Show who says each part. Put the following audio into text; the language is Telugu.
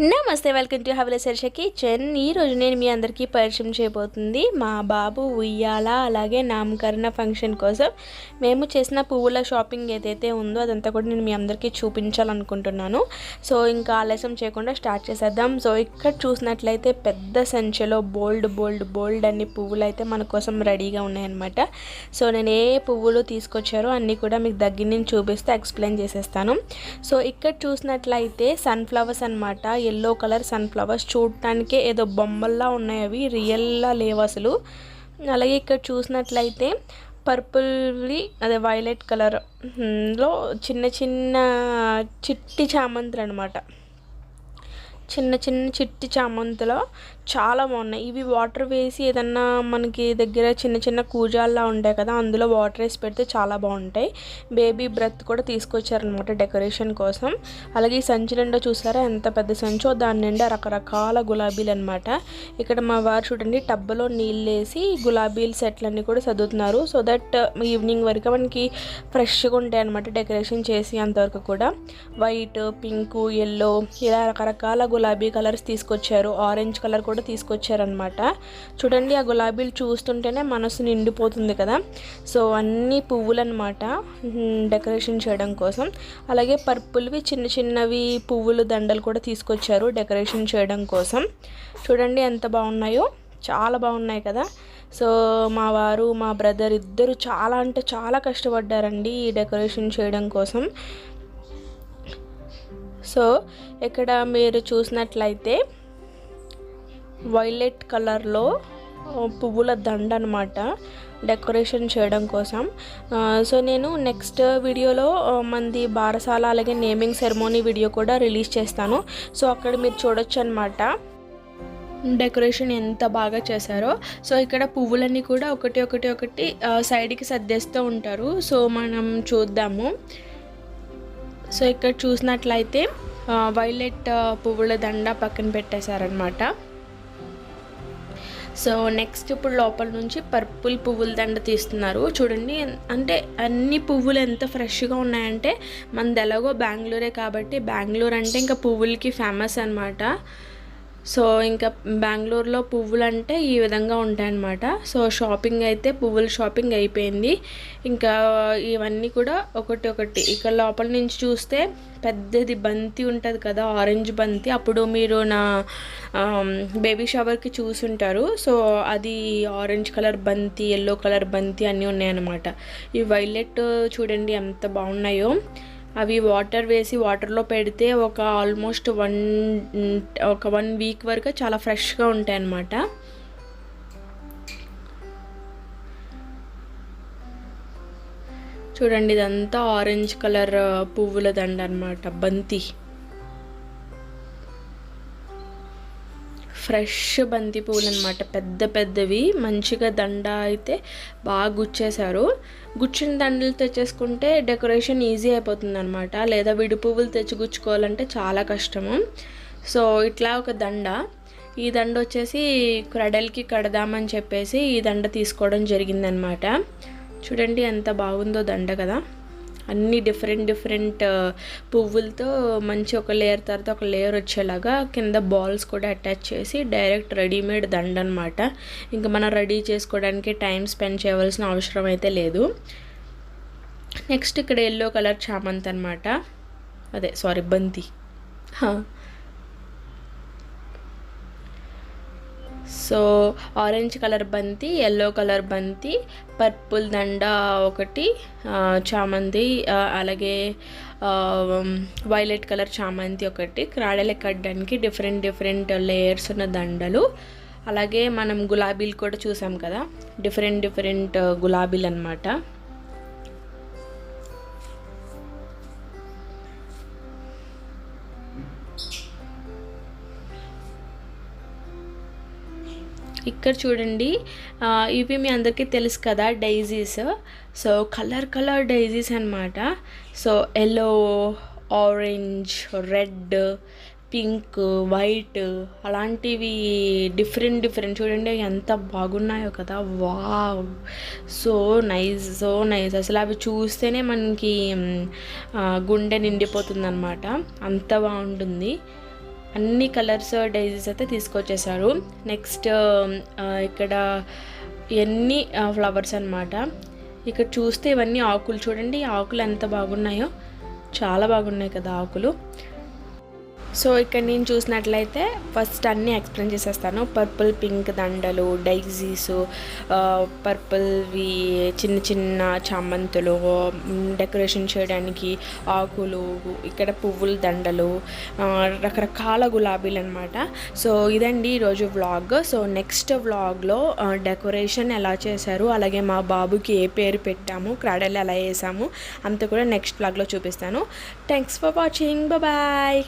Speaker 1: నమస్తే, వెల్కమ్ టు హవలసర్ష కిచెన్. ఈరోజు నేను మీ అందరికీ పరిచయం చేయబోతుంది మా బాబు ఉయ్యాల అలాగే నామకరణ ఫంక్షన్ కోసం మేము చేసిన పువ్వుల షాపింగ్ ఏదైతే ఉందో అదంతా కూడా నేను మీ అందరికీ చూపించాలనుకుంటున్నాను. సో ఇంకా ఆలస్యం చేయకుండా స్టార్ట్ చేసేద్దాం. సో ఇక్కడ చూసినట్లయితే పెద్ద సంచిలో బోల్డ్ అన్ని పువ్వులు అయితే మన కోసం రెడీగా ఉన్నాయన్నమాట. సో నేను ఏ పువ్వులు తీసుకొచ్చారో అన్నీ కూడా మీకు దగ్గర నుంచి చూపిస్తే ఎక్స్ప్లెయిన్ చేసేస్తాను. సో ఇక్కడ చూసినట్లయితే సన్ఫ్లవర్స్ అన్నమాట. ఎల్లో కలర్ సన్ఫ్లవర్స్ చూడటానికే ఏదో బొమ్మల్లా ఉన్నాయి, అవి రియల్లా లేవు అసలు. అలాగే ఇక్కడ చూసినట్లయితే పర్పుల్వి అదే వైలెట్ కలర్ లో చిన్న చిన్న చిట్టి చామంతులు అనమాట. చిన్న చిట్టి చామంతులో చాలా బాగున్నాయి. ఇవి వాటర్ వేసి ఏదన్నా మనకి దగ్గర చిన్న కూజాల్లా ఉంటాయి కదా, అందులో వాటర్ వేసి పెడితే చాలా బాగుంటాయి. బేబీ బ్రెత్ కూడా తీసుకొచ్చారనమాట డెకరేషన్ కోసం. అలాగే ఈ సంచి నిండా చూసారా ఎంత పెద్ద సంచో, దాని నిండా రకరకాల గులాబీలు అనమాట. ఇక్కడ మా వారు చూడండి టబ్బలో నీళ్ళు వేసి గులాబీల సెట్లన్నీ కూడా చదువుతున్నారు. సో దట్ ఈవినింగ్ వరకు మనకి ఫ్రెష్గా ఉంటాయి అనమాట డెకరేషన్ చేసి అంతవరకు కూడా. వైట్, పింక్, ఎల్లో ఇలా రకరకాల గులాబీ కలర్స్ తీసుకొచ్చారు. ఆరెంజ్ కలర్ కూడా తీసుకొచ్చారనమాట. చూడండి ఆ గులాబీలు చూస్తుంటేనే మనసు నిండిపోతుంది కదా. సో అన్ని పువ్వులు అనమాట డెకరేషన్ చేయడం కోసం. అలాగే పర్పుల్వి చిన్నవి పువ్వులు దండలు కూడా తీసుకొచ్చారు డెకరేషన్ చేయడం కోసం. చూడండి ఎంత బాగున్నాయో, చాలా బాగున్నాయి కదా. సో మా వారు మా బ్రదర్ ఇద్దరు చాలా అంటే చాలా కష్టపడ్డారండి ఈ డెకరేషన్ చేయడం కోసం. సో ఇక్కడ మీరు చూసినట్లయితే వైలెట్ కలర్లో పువ్వుల దండ అనమాట డెకరేషన్ చేయడం కోసం. సో నేను నెక్స్ట్ వీడియోలో మంది బారసాల అలాగే నేమింగ్ సెరమోనీ వీడియో కూడా రిలీజ్ చేస్తాను. సో అక్కడ మీరు చూడొచ్చు అనమాట డెకరేషన్ ఎంత బాగా చేశారో. సో ఇక్కడ పువ్వులన్నీ కూడా ఒకటి సైడ్కి సర్దేస్తూ ఉంటారు. సో మనం చూద్దాము. సో ఇక్కడ చూసినట్లయితే వైలెట్ పువ్వుల దండ పక్కన పెట్టేశారనమాట. సో నెక్స్ట్ ఇప్పుడు లోపల నుంచి పర్పుల్ పువ్వుల దండ తీస్తున్నారు. చూడండి అంటే అన్ని పువ్వులు ఎంత ఫ్రెష్గా ఉన్నాయంటే, మనది ఎలాగో బెంగళూరే కాబట్టి బెంగళూరు అంటే ఇంకా పువ్వులకి ఫేమస్ అనమాట. సో ఇంకా బెంగళూరులో పువ్వులు అంటే ఈ విధంగా ఉంటాయన్నమాట. సో షాపింగ్ అయితే పువ్వుల షాపింగ్ అయిపోయింది. ఇంకా ఇవన్నీ కూడా ఒకటి ఇక్కడ లోపల నుంచి చూస్తే పెద్దది బంతి ఉంటుంది కదా, ఆరెంజ్ బంతి. అప్పుడు మీరు నా బేబీ షవర్కి చూసుంటారు. సో అది ఆరెంజ్ కలర్ బంతి, ఎల్లో కలర్ బంతి అన్నీ ఉన్నాయన్నమాట. ఈ వైలెట్ చూడండి ఎంత బాగున్నాయో. అవి వాటర్ వేసి వాటర్లో పెడితే ఆల్మోస్ట్ ఒక 1 వీక్ వరకు చాలా ఫ్రెష్గా ఉంటాయి అన్నమాట. చూడండి ఇదంతా ఆరెంజ్ కలర్ పువ్వుల దండ అనమాట, బంతి. ఫ్రెష్ బంతి పువ్వులు అనమాట, పెద్దవి మంచిగా దండ అయితే బాగా గుచ్చేశారు. గుచ్చిన దండలు తెచ్చేసుకుంటే డెకరేషన్ ఈజీ అయిపోతుంది అనమాట. లేదా విడి పువ్వులు తెచ్చి గుచ్చుకోవాలంటే చాలా కష్టము. సో ఇట్లా ఒక దండ, ఈ దండ వచ్చేసి క్రడల్కి కడదామని చెప్పేసి ఈ దండ తీసుకోవడం జరిగిందనమాట. చూడండి ఎంత బాగుందో దండ కదా. అన్ని డిఫరెంట్ పువ్వులతో మంచి ఒక లేయర్ తర్వాత ఒక లేయర్ వచ్చేలాగా కింద బాల్స్ కూడా అటాచ్ చేసి డైరెక్ట్ రెడీమేడ్ దండ అనమాట. ఇంకా మనం రెడీ చేసుకోవడానికి టైం స్పెండ్ చేయవలసిన అవసరం అయితే లేదు. నెక్స్ట్ ఇక్కడ ఎల్లో కలర్ చామంతి అనమాట, బంతి. సో ఆరెంజ్ కలర్ బంతి, ఎల్లో కలర్ బంతి, పర్పుల్ దండ ఒకటి, చామంతి, అలాగే వైలెట్ కలర్ చామంతి ఒకటి. క్రాడెల్ కట్టడానికి డిఫరెంట్ లేయర్స్ ఉన్న దండలు. అలాగే మనం గులాబీలు కూడా చూసాం కదా, డిఫరెంట్ గులాబీలు అన్నమాట. ఇక్కడ చూడండి ఇవి మీ అందరికీ తెలుసు కదా డైజీస్. సో కలర్ డైజీస్ అనమాట. So yellow, orange, red, pink, white అలాంటివి డిఫరెంట్ చూడండి ఎంత బాగున్నాయో కదా. వావ్, సో నైస్ అసలు అవి చూస్తేనే మనకి గుండె నిండిపోతుంది అనమాట, అంత బాగుంటుంది. అన్ని కలర్స్ డైజీస్ అయితే తీసుకొచ్చేసారు. నెక్స్ట్ ఇక్కడ ఇవన్నీ ఫ్లవర్స్ అన్నమాట. ఇక్కడ చూస్తే ఇవన్నీ ఆకులు, చూడండి ఆకులు ఎంత బాగున్నాయో, చాలా బాగున్నాయి కదా ఆకులు. సో ఇక్కడ నేను చూసినట్లయితే ఫస్ట్ అన్నీ ఎక్స్ప్లెయిన్ చేసేస్తాను. పర్పుల్ పింక్ దండలు, డైజీస్, పర్పుల్వి చిన్న చిన్న చామంతులు, డెకరేషన్ చేయడానికి ఆకులు, ఇక్కడ పువ్వుల దండలు, రకరకాల గులాబీలు అనమాట. సో ఇదండి ఈరోజు వ్లాగ్. సో నెక్స్ట్ వ్లాగ్లో డెకరేషన్ ఎలా చేశారు, అలాగే మా బాబుకి ఏ పేరు పెట్టాము, క్రాడల్ ఎలా వేసాము అంతా కూడా నెక్స్ట్ వ్లాగ్లో చూపిస్తాను. Thanks for watching. బాయ్.